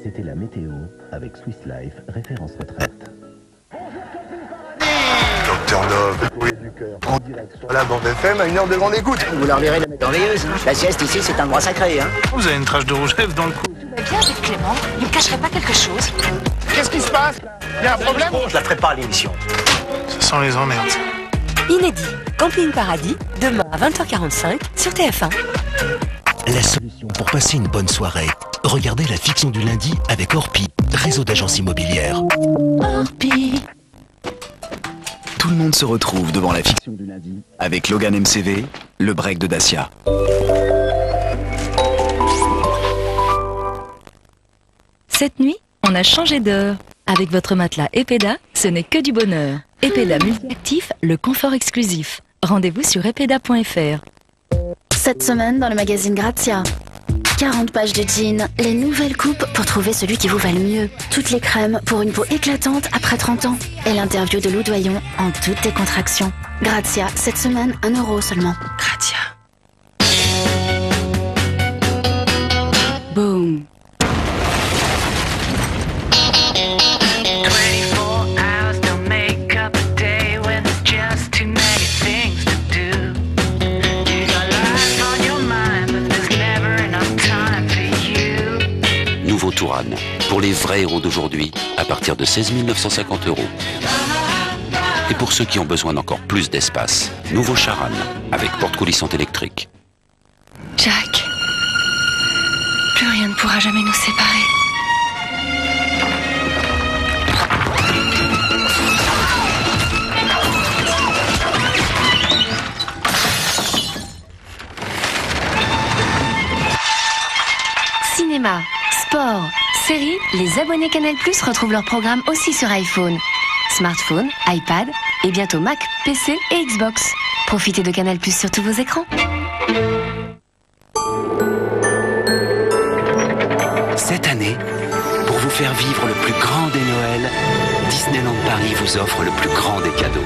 C'était la météo avec Swiss Life, référence retraite. Docteur Love, oui du cœur. En direct sur la bande FM à 1 heure de grande écoute. Vous leur direz la merveilleuse. La sieste ici, c'est un droit sacré, hein. Vous avez une trace de rouge à lèvres dans le cou. Bien avec Clément, il me cacherait pas quelque chose. Qu'est-ce qui se passe? Il y a un problème? Je la ferai pas, l'émission. Ça sent les emmerdes. Inédit, Camping Paradis, demain à 20h45 sur TF1. La solution pour passer une bonne soirée. Regardez la fiction du lundi avec Orpi, réseau d'agences immobilières. Orpi. Tout le monde se retrouve devant la fiction du lundi avec Logan MCV, le break de Dacia. Cette nuit, on a changé d'heure. Avec votre matelas Epeda, ce n'est que du bonheur. Epeda multi-actif, le confort exclusif. Rendez-vous sur epeda.fr. Cette semaine dans le magazine Grazia. 40 pages de jeans, les nouvelles coupes pour trouver celui qui vous va le mieux. Toutes les crèmes pour une peau éclatante après 30 ans. Et l'interview de Lou Doyon en toute décontraction. Grazia, cette semaine, 1 € seulement. Grazia. Boom. Nouveau Touran, pour les vrais héros d'aujourd'hui, à partir de 16 950 €. Et pour ceux qui ont besoin d'encore plus d'espace, nouveau Charan, avec porte coulissante électrique. Jack. Plus rien ne pourra jamais nous séparer. Cinéma, sport, séries, les abonnés Canal+ retrouvent leur programme aussi sur iPhone, smartphone, iPad et bientôt Mac, PC et Xbox. Profitez de Canal+ sur tous vos écrans. Cette année, pour vous faire vivre le plus grand des Noëls, Disneyland Paris vous offre le plus grand des cadeaux.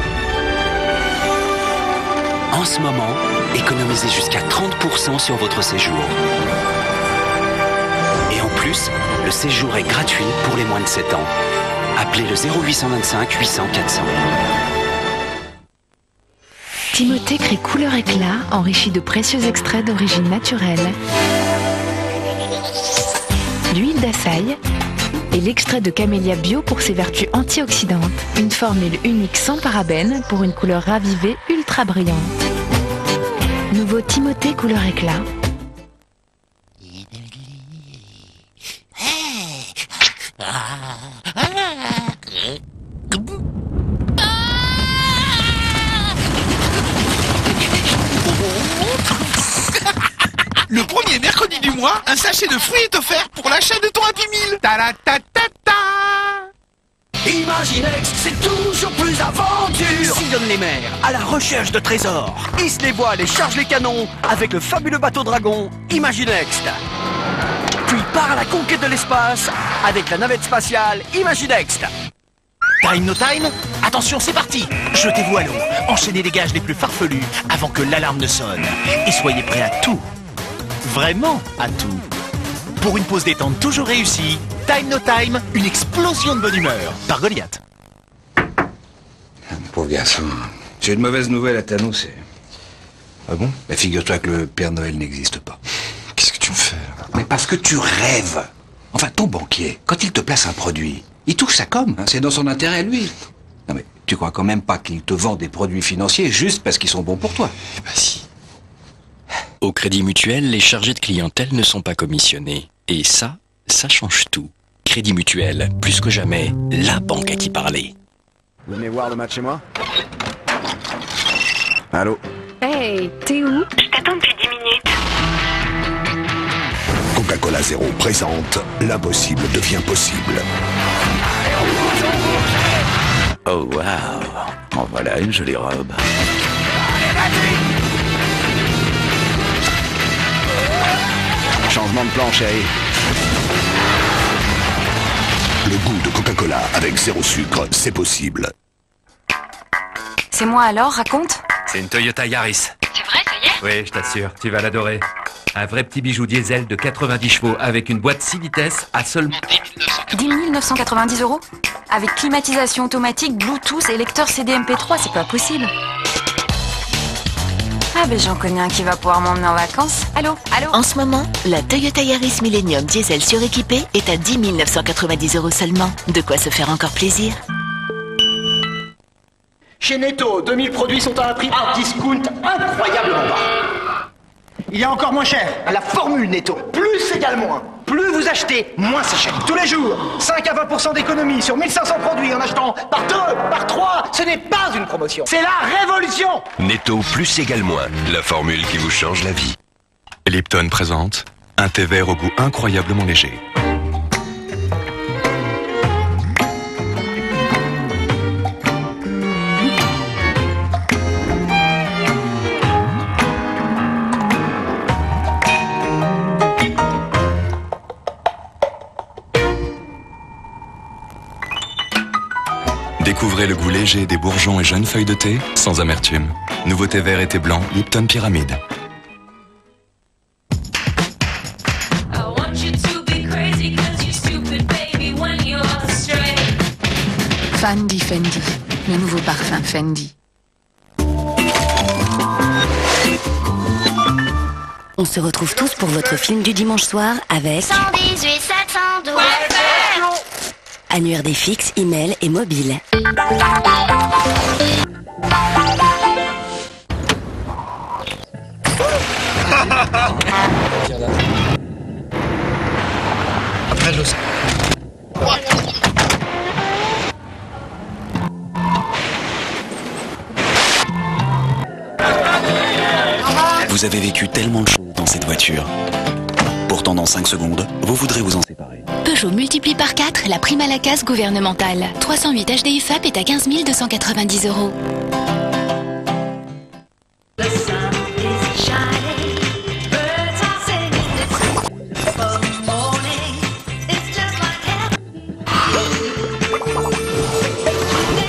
En ce moment, économisez jusqu'à 30% sur votre séjour. Et en plus, le séjour est gratuit pour les moins de 7 ans. Appelez le 0825 800 400. Timothée crée Couleur Éclat, enrichi de précieux extraits d'origine naturelle. L'huile d'açaï et l'extrait de camélia bio pour ses vertus antioxydantes. Une formule unique sans parabènes pour une couleur ravivée ultra brillante. Nouveau Timothée Couleur Éclat. Le premier mercredi du mois, un sachet de fruits est offert pour l'achat de ton Happy Meal. Ta-la-ta-ta-ta. Imaginext, c'est toujours plus aventure. Sillonne les mers à la recherche de trésors. Hisse les voiles et charge les canons avec le fabuleux bateau dragon Imaginext. Puis part à la conquête de l'espace avec la navette spatiale Imaginext. Time no time, attention c'est parti. Jetez-vous à l'eau, enchaînez les gages les plus farfelus avant que l'alarme ne sonne. Et soyez prêts à tout. Vraiment à tout. Pour une pause détente toujours réussie, Time No Time, une explosion de bonne humeur par Goliath. Pauvre garçon, j'ai une mauvaise nouvelle à t'annoncer. Ah bon? Bah, figure-toi que le Père Noël n'existe pas. Qu'est-ce que tu me fais là? Mais parce que tu rêves. Enfin, ton banquier, quand il te place un produit, il touche sa com, hein, c'est dans son intérêt à lui. Non mais, tu crois quand même pas qu'il te vend des produits financiers juste parce qu'ils sont bons pour toi? Eh ben si. Au Crédit Mutuel, les chargés de clientèle ne sont pas commissionnés. Et ça change tout. Crédit Mutuel, plus que jamais, la banque à qui parler. Vous venez voir le match chez moi? Allô? Hey, t'es où? Je t'attends depuis 10 minutes. Coca-Cola Zéro présente l'impossible devient possible. Oh waouh, en voilà une jolie robe. Changement de plan, chérie. Le goût de Coca-Cola avec zéro sucre, c'est possible. C'est moi alors, raconte. C'est une Toyota Yaris. C'est vrai, ça y est? Oui, je t'assure, tu vas l'adorer. Un vrai petit bijou diesel de 90 chevaux avec une boîte 6 vitesses à seulement 10 990 €. Avec climatisation automatique, Bluetooth et lecteur CD/MP3, c'est pas possible. Ah ben j'en connais un qui va pouvoir m'emmener en vacances. Allô? En ce moment, la Toyota Yaris Millennium diesel suréquipée est à 10 990 € seulement. De quoi se faire encore plaisir. Chez Netto, 2000 produits sont à un prix hard discount incroyablement bas. Il y a encore moins cher. La formule Netto. Plus égale moins. Plus vous achetez, moins c'est cher. Tous les jours, 5 à 20% d'économie sur 1500 produits en achetant par 2, par 3. Ce n'est pas une promotion. C'est la révolution. Netto plus égale moins. La formule qui vous change la vie. Lipton présente un thé vert au goût incroyablement léger. Découvrez le goût léger des bourgeons et jeunes feuilles de thé sans amertume. Nouveau thé vert et thé blanc, Lipton Pyramide. Fendi Fendi, le nouveau parfum Fendi. On se retrouve tous pour votre film du dimanche soir avec 118 712. annuaire des fixes, email et mobile. Après, je sais. Vous avez vécu tellement de choses dans cette voiture. Pourtant, dans 5 secondes, vous voudrez vous en séparer. Peugeot multiplie par 4 la prime à la casse gouvernementale. 308 HDI FAP est à 15 290 €.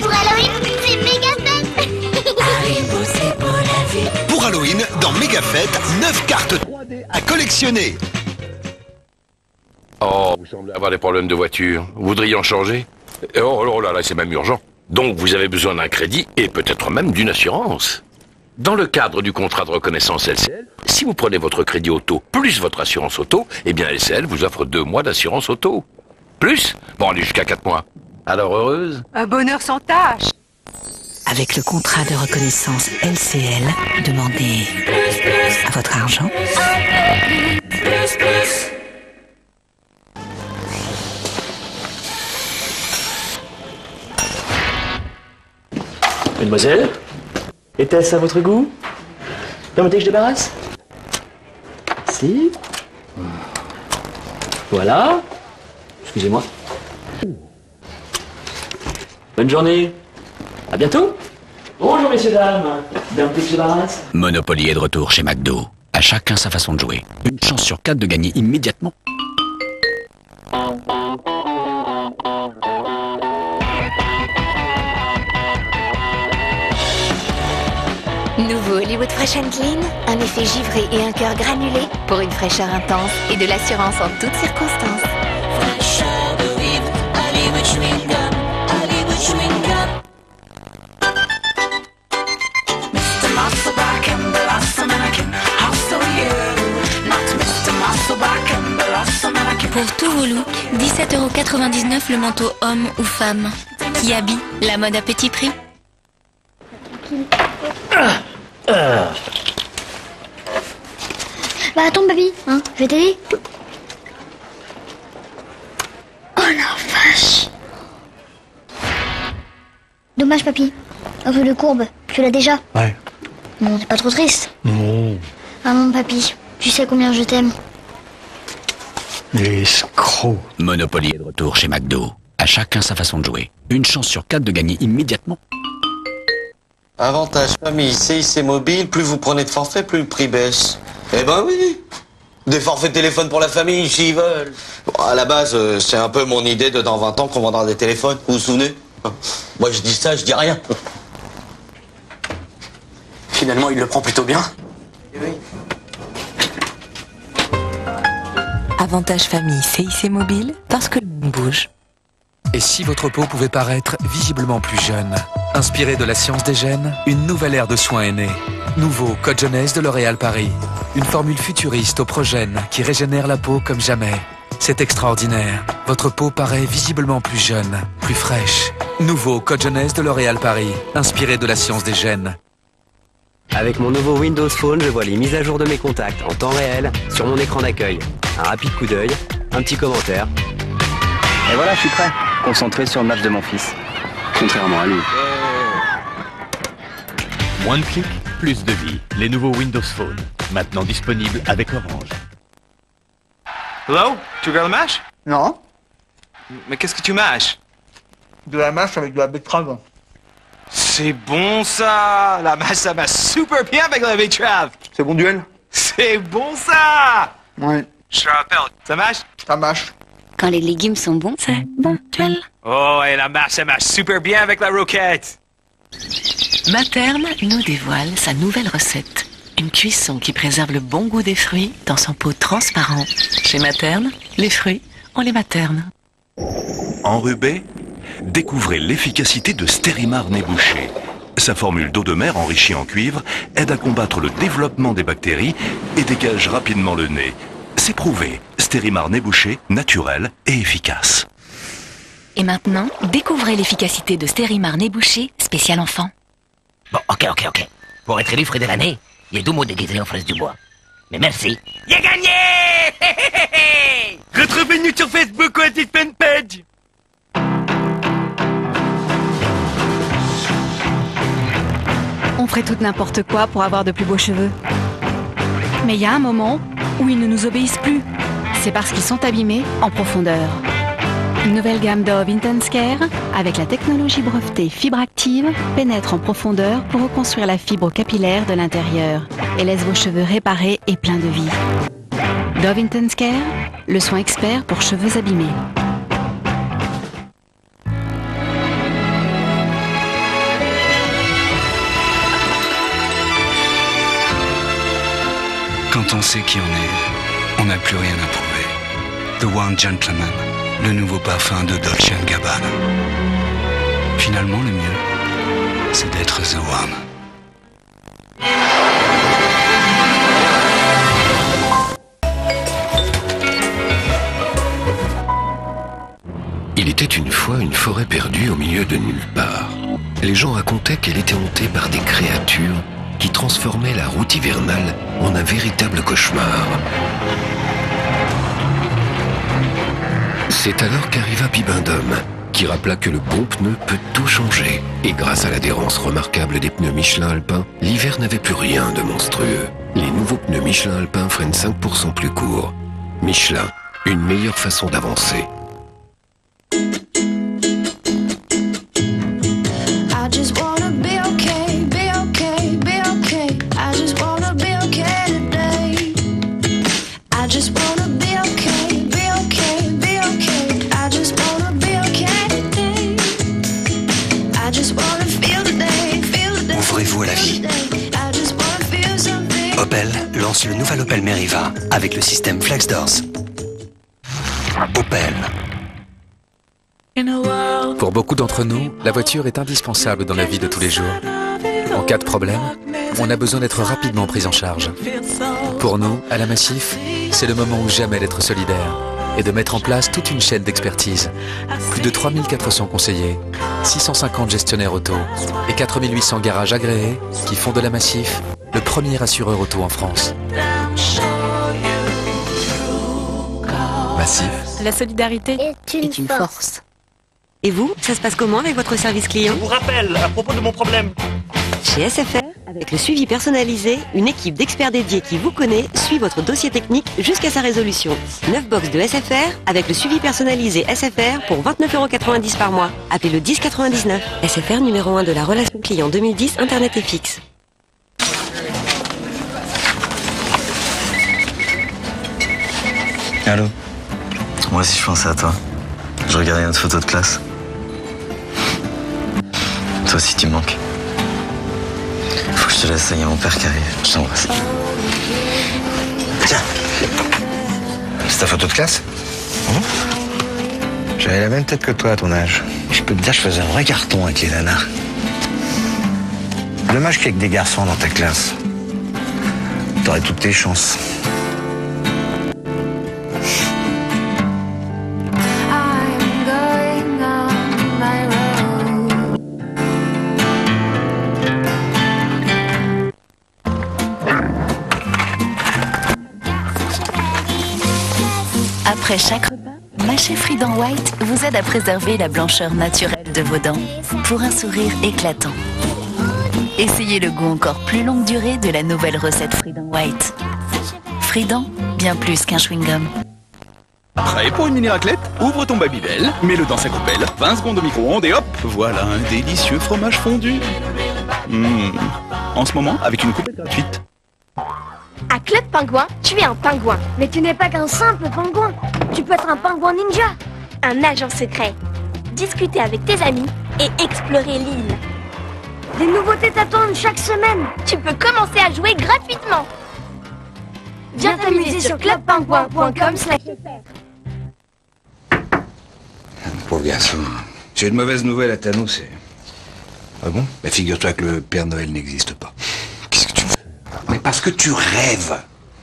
Pour Halloween, c'est méga fête. Pour Halloween, dans Méga Fête, 9 cartes 3D à collectionner. Oh, vous semblez avoir des problèmes de voiture. Vous voudriez en changer? Oh là là, c'est même urgent. Donc vous avez besoin d'un crédit et peut-être même d'une assurance. Dans le cadre du contrat de reconnaissance LCL, si vous prenez votre crédit auto plus votre assurance auto, eh bien LCL vous offre 2 mois d'assurance auto. Plus? Bon, allez jusqu'à 4 mois. Alors heureuse? Un bonheur sans tâche. Avec le contrat de reconnaissance LCL, demandez à votre argent. Mademoiselle, était-ce à votre goût? Permettez que je débarrasse? Si. Voilà. Excusez-moi. Bonne journée. À bientôt. Bonjour messieurs, dames. Permettez que je débarrasse? Monopoly est de retour chez McDo. À chacun sa façon de jouer. Une chance sur 4 de gagner immédiatement. Nouveau Hollywood Fresh and Clean, un effet givré et un cœur granulé pour une fraîcheur intense et de l'assurance en toutes circonstances. Pour tous vos looks, 17,99 € le manteau homme ou femme qui habille la mode à petit prix. Bah attends papy, hein, je vais t'aider. Oh la vache. Dommage papy, un peu de courbe, tu l'as déjà. Ouais. Bon, t'es pas trop triste. Non. Ah mon papy, tu sais combien je t'aime. Les escrocs. Monopoly est de retour chez McDo. À chacun sa façon de jouer. Une chance sur 4 de gagner immédiatement. Avantage famille, CIC mobile, plus vous prenez de forfait, plus le prix baisse. Eh ben oui. Des forfaits de téléphone pour la famille, s'ils veulent. Bon, à la base, c'est un peu mon idée de dans 20 ans qu'on vendra des téléphones, vous vous souvenez? Moi je dis ça, je dis rien. Finalement, il le prend plutôt bien. Eh oui. Avantage famille CIC Mobile, parce que le monde bouge. Et si votre peau pouvait paraître visiblement plus jeune? Inspiré de la science des gènes, une nouvelle ère de soins est née. Nouveau Code Jeunesse de L'Oréal Paris. Une formule futuriste au progène qui régénère la peau comme jamais. C'est extraordinaire. Votre peau paraît visiblement plus jeune, plus fraîche. Nouveau Code Jeunesse de L'Oréal Paris. Inspiré de la science des gènes. Avec mon nouveau Windows Phone, je vois les mises à jour de mes contacts en temps réel sur mon écran d'accueil. Un rapide coup d'œil, un petit commentaire. Et voilà, je suis prêt. Concentré sur le match de mon fils. Contrairement à lui. Moins de clics, plus de vie. Les nouveaux Windows Phone. Maintenant disponibles avec Orange. Hello? Tu regardes le match? Non. Mais qu'est-ce que tu mâches? De la mâche avec de la betterave. C'est bon ça! La mâche, ça va super bien avec la betterave! C'est bon duel? C'est bon ça! Ouais. Je te rappelle, ça mâche? Ça mâche. Quand les légumes sont bons, c'est bon duel. Oh, et la mâche, ça mâche super bien avec la roquette! Materne nous dévoile sa nouvelle recette. Une cuisson qui préserve le bon goût des fruits dans son pot transparent. Chez Materne, les fruits, on les materne. Enrubé, découvrez l'efficacité de Stérimar Nez Bouché. Sa formule d'eau de mer enrichie en cuivre aide à combattre le développement des bactéries et dégage rapidement le nez. C'est prouvé, Stérimar Nez Bouché, naturel et efficace. Et maintenant, découvrez l'efficacité de Stérimar Nez Bouché, spécial enfant. Bon, ok. Pour être élu fruit de l'année, il y a 2 mots déguisés en fraises du bois. Mais merci. J'ai gagné! Retrouvez-nous sur Facebook ou à cette fanpage! On ferait tout n'importe quoi pour avoir de plus beaux cheveux. Mais il y a un moment où ils ne nous obéissent plus. C'est parce qu'ils sont abîmés en profondeur. Une nouvelle gamme Dove Intense Care, avec la technologie brevetée Fibre Active, pénètre en profondeur pour reconstruire la fibre capillaire de l'intérieur et laisse vos cheveux réparés et pleins de vie. Dove Intense Care, le soin expert pour cheveux abîmés. Quand on sait qui on est, on n'a plus rien à prouver. The One Gentleman, le nouveau parfum de Dolce & Gabbana. Finalement, le mieux, c'est d'être The One. Il était une fois une forêt perdue au milieu de nulle part. Les gens racontaient qu'elle était hantée par des créatures qui transformaient la route hivernale en un véritable cauchemar. C'est alors qu'arriva Bibendum, qui rappela que le bon pneu peut tout changer. Et grâce à l'adhérence remarquable des pneus Michelin Alpin, l'hiver n'avait plus rien de monstrueux. Les nouveaux pneus Michelin Alpin freinent 5% plus court. Michelin, une meilleure façon d'avancer. Ouvrez-vous à la vie. Opel lance le nouvel Opel Meriva avec le système Flex Doors. Opel. Pour beaucoup d'entre nous, la voiture est indispensable dans la vie de tous les jours. En cas de problème, on a besoin d'être rapidement pris en charge. Pour nous, à la Massif, c'est le moment ou jamais d'être solidaire et de mettre en place toute une chaîne d'expertise. Plus de 3400 conseillers, 650 gestionnaires auto et 4800 garages agréés qui font de la Massif le premier assureur auto en France. Massif. La solidarité est une force. Et vous, ça se passe comment avec votre service client? Je vous rappelle, à propos de mon problème. Chez SFR, avec le suivi personnalisé, une équipe d'experts dédiés qui vous connaît suit votre dossier technique jusqu'à sa résolution. 9 box de SFR avec le suivi personnalisé SFR pour 29,90 € par mois. Appelez le 1099. SFR numéro 1 de la relation client 2010, Internet et fixe. Allô? Moi aussi je pensais à toi. Je regardais notre photo de classe. Toi aussi tu me manques. Faut que je te laisse, il y a mon père qui arrive. Je t'embrasse. Tiens. C'est ta photo de classe? J'avais la même tête que toi à ton âge. Je peux te dire, je faisais un vrai carton avec les nanas. Dommage qu'il y ait que des garçons dans ta classe. T'aurais toutes tes chances. Après chaque repas, Mâcher Freedom White vous aide à préserver la blancheur naturelle de vos dents pour un sourire éclatant. Essayez le goût encore plus longue durée de la nouvelle recette Freedom White. Freedom, bien plus qu'un chewing-gum. Prêt pour une mini raclette? Ouvre ton Babybel, mets-le dans sa coupelle, 20 secondes au micro-ondes et hop, voilà un délicieux fromage fondu. En ce moment, avec une coupelle gratuite. À Club Pingouin, tu es un pingouin. Mais tu n'es pas qu'un simple pingouin. Tu peux être un pingouin ninja, un agent secret. Discuter avec tes amis et explorer l'île. Des nouveautés t'attendent chaque semaine. Tu peux commencer à jouer gratuitement. Viens t'amuser sur clubpingouin.com/fr. Pauvre garçon. J'ai une mauvaise nouvelle à t'annoncer. Ah bon? Bah figure-toi que le Père Noël n'existe pas. Qu'est-ce que tu fais? Mais parce que tu rêves.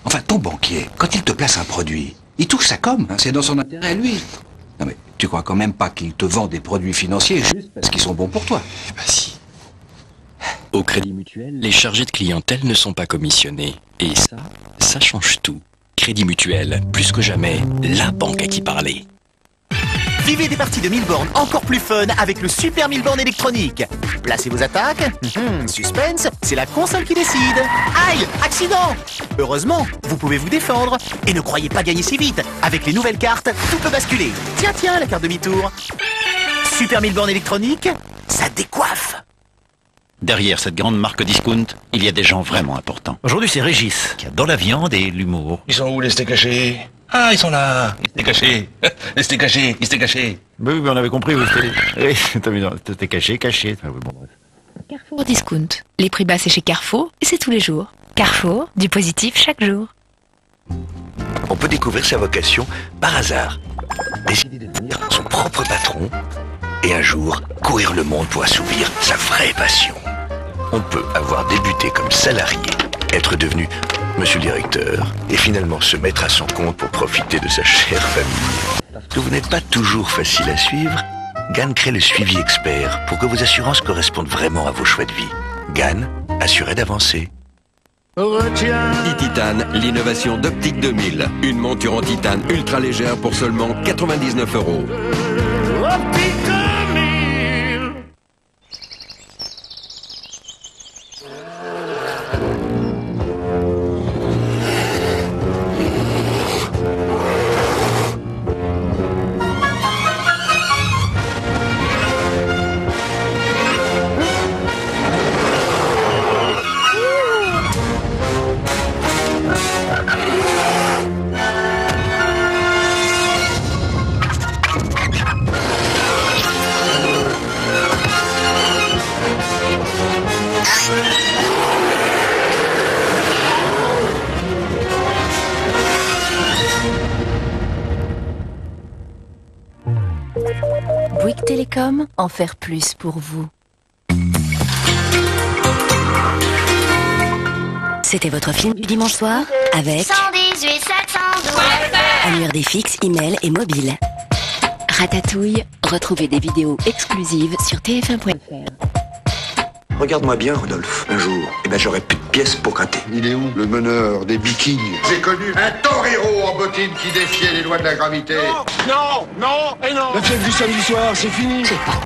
Enfin, ton banquier, quand il te place un produit, il touche sa com, hein, c'est dans son intérêt à lui. Non mais, tu crois quand même pas qu'il te vend des produits financiers juste parce qu'ils sont bons pour toi? Eh ben si. Au Crédit Mutuel, les chargés de clientèle ne sont pas commissionnés. Et ça change tout. Crédit Mutuel, plus que jamais, la banque à qui parler. Vivez des parties de 1000 bornes encore plus fun avec le Super 1000 bornes électronique. Placez vos attaques. Suspense, c'est la console qui décide. Aïe, accident. Heureusement, vous pouvez vous défendre. Et ne croyez pas gagner si vite. Avec les nouvelles cartes, tout peut basculer. Tiens, la carte demi-tour. Super 1000 bornes électronique, ça décoiffe. Derrière cette grande marque discount, il y a des gens vraiment importants. Aujourd'hui, c'est Régis, qui adore la viande et l'humour. Ils sont où les steaks hachés? Ah, ils sont là. Ils étaient cachés. Les steaks hachés, ils étaient cachés. Oui, mais on avait compris où c'était. Oui, t'as vu, c'était caché. Ah, oui, bon, bref. Carrefour Discount. Les prix bas, c'est chez Carrefour et c'est tous les jours. Carrefour, du positif chaque jour. On peut découvrir sa vocation par hasard. Décider de devenir son propre patron et un jour courir le monde pour assouvir sa vraie passion. On peut avoir débuté comme salarié, être devenu monsieur le directeur et finalement se mettre à son compte pour profiter de sa chère famille. Parce que vous n'êtes pas toujours facile à suivre, GAN crée le suivi expert pour que vos assurances correspondent vraiment à vos choix de vie. GAN, assuré d'avancer. E-Titane, l'innovation d'Optique 2000. Une monture en titane ultra légère pour seulement 99 €. Bouygues Télécom, en faire plus pour vous. C'était votre film du dimanche soir avec 118 712. annuaire des fixes, email et mobile. Ratatouille, retrouvez des vidéos exclusives sur tf1.fr. Regarde-moi bien, Rodolphe. Un jour, j'aurai plus de pièces pour gratter. Il est où, le meneur des Vikings? J'ai connu un torero en bottines qui défiait les lois de la gravité. Non, et non. La fête du samedi soir, c'est fini. C'est pas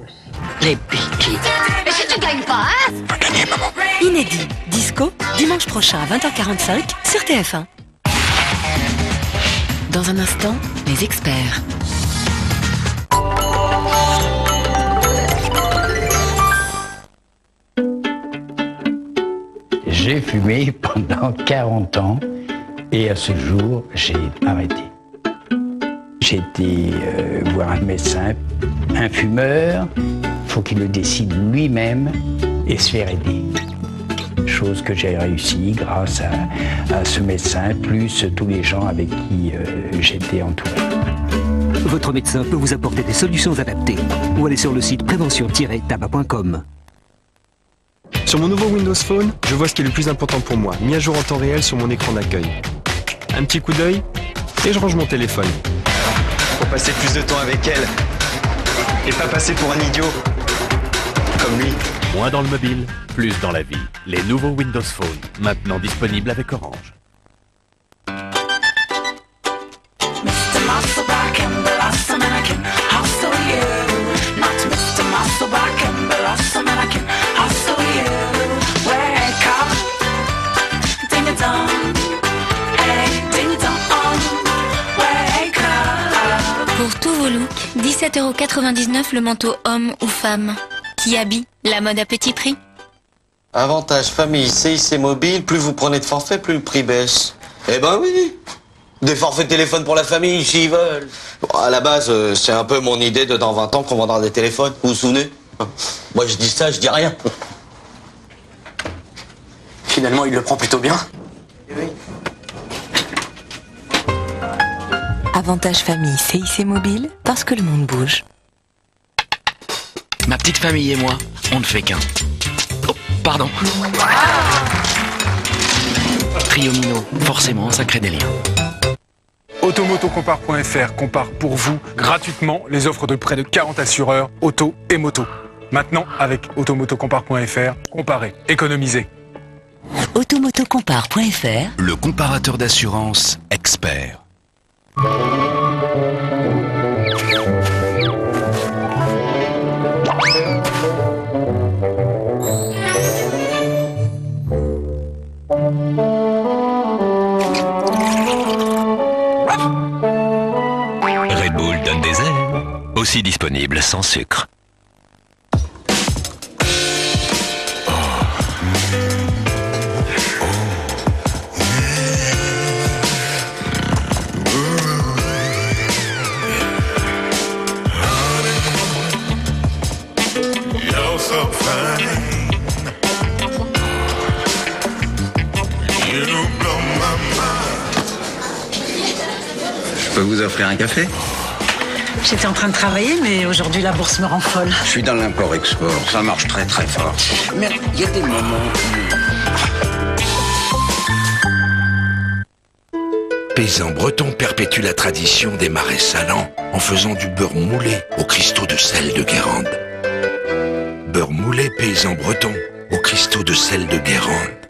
les Vikings. Mais si tu gagnes pas, hein? Pas gagner, maman. Inédit, disco, dimanche prochain à 20h45 sur TF1. Dans un instant, les experts. J'ai fumé pendant 40 ans et à ce jour, j'ai arrêté. J'ai été voir un médecin, un fumeur, faut qu'il le décide lui-même et se faire aider. Je chose que j'ai réussi grâce à ce médecin, plus tous les gens avec qui j'étais entouré. Votre médecin peut vous apporter des solutions adaptées. Ou allez sur le site prévention-tabac.com. Sur mon nouveau Windows Phone, je vois ce qui est le plus important pour moi, mis à jour en temps réel sur mon écran d'accueil. Un petit coup d'œil, et je range mon téléphone. Pour passer plus de temps avec elle, et pas passer pour un idiot, comme lui. Moins dans le mobile, plus dans la vie. Les nouveaux Windows Phone, maintenant disponibles avec Orange. Pour tous vos looks, 17,99 € le manteau homme ou femme. Qui habille la mode à petit prix. Avantage famille, CIC mobile, plus vous prenez de forfait, plus le prix baisse. Eh ben oui. Des forfaits téléphone pour la famille, s'ils veulent. Bon, à la base, c'est un peu mon idée de dans 20 ans qu'on vendra des téléphones. Vous vous souvenez? Moi, je dis ça, je dis rien. Finalement, il le prend plutôt bien. Oui. Avantage famille CIC mobile, parce que le monde bouge. Ma petite famille et moi, on ne fait qu'un. Oh, pardon. Trio Minot, forcément, ça crée des liens. Automotocompare.fr compare pour vous gratuitement les offres de près de 40 assureurs, auto et moto. Maintenant, avec automotocompare.fr, comparez, économisez. Automotocompare.fr, le comparateur d'assurance expert. Red Bull donne des ailes, aussi disponible sans sucre. Je peux vous offrir un café? J'étais en train de travailler, mais aujourd'hui la bourse me rend folle. Je suis dans l'import-export, ça marche très très fort. Mais il y a des moments où... Paysan breton perpétue la tradition des marais salants en faisant du beurre moulé aux cristaux de sel de Guérande. Beurre moulé paysan breton aux cristaux de sel de Guérande.